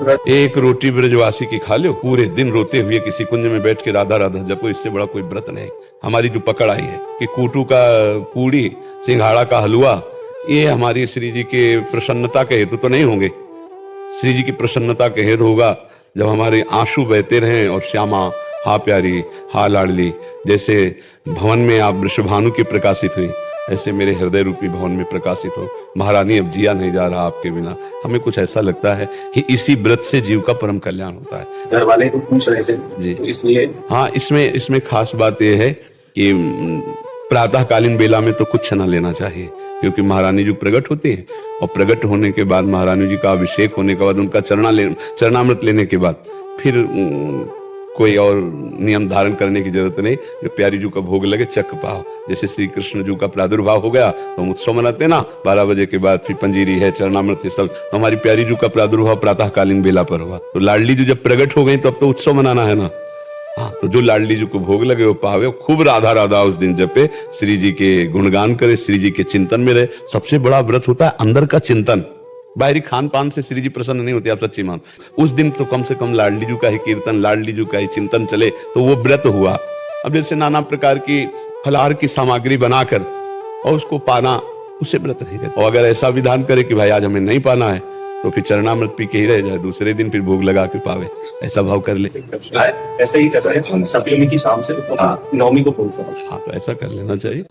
व्रत। एक रोटी ब्रजवासी की खा लो, पूरे दिन रोते हुए किसी कुंज में बैठ के राधा राधा जपो, इससे बड़ा कोई व्रत नहीं। हमारी जो पकड़ आई है कि कूटू का पूड़ी, सिंघाड़ा का हलवा, ये हमारी श्री जी के प्रसन्नता के हेतु तो नहीं होंगे। श्री जी की प्रसन्नता के हेतु होगा जब हमारे आंसू बहते रहें और श्यामा हा प्यारी हा लाडली, जैसे भवन में आप वृषभानु की प्रकाशित हुई, ऐसे मेरे हृदय रूपी भवन में प्रकाशित हो। महारानी अब जिया नहीं जा रहा आपके बिना। हमें कुछ ऐसा लगता है कि इसी व्रत से जीव का परम कल्याण होता है। घर वाले तो पूछ रहे थे जी, तो इसलिए हाँ, इसमें खास बात यह है कि प्रातःकालीन बेला में तो कुछ न लेना चाहिए, क्योंकि महारानी जी प्रकट होती है और प्रकट होने के बाद महारानी जी का अभिषेक होने के बाद उनका चरणामृत लेने के बाद फिर कोई और नियम धारण करने की जरूरत नहीं। जो प्यारी जी का भोग लगे चक पाओ। जैसे श्री कृष्ण जी का प्रादुर्भाव हो गया तो हम उत्सव मनाते ना, 12 बजे के बाद फिर पंजीरी है, चरणामृत है, सब। तो हमारी प्यारी जी का प्रादुर्भाव प्रातःकालीन बेला पर हुआ, तो लाडली जी जब प्रकट हो गई तो अब तो उत्सव मनाना है ना। हाँ, तो जो लाडली जी को भोग लगे वो पावे, खूब राधा राधा उस दिन जपे, श्री जी के गुणगान करे, श्री जी के चिंतन में रहे। सबसे बड़ा व्रत होता है अंदर का चिंतन। बाहरी खान पान से श्री जी प्रसन्न नहीं होते, आप सच्ची मान। उस दिन तो कम से कम लाडली जी का ही कीर्तन, लाडली जी का ही चिंतन चले तो वो व्रत हुआ। अब जैसे नाना प्रकार की फलाहार की सामग्री बनाकर और उसको पाना, उसे व्रत नहीं कहते। और अगर ऐसा विधान करे कि भाई आज हमें नहीं पाना है, तो फिर चरणामृत पी के ही रह जाए, दूसरे दिन फिर भोग लगा के पावे, ऐसा भाव कर ले। ऐसे ही कर रहे हैं हम सप्तमी की शाम से नवमी को भोग। हाँ, तो ऐसा कर लेना चाहिए।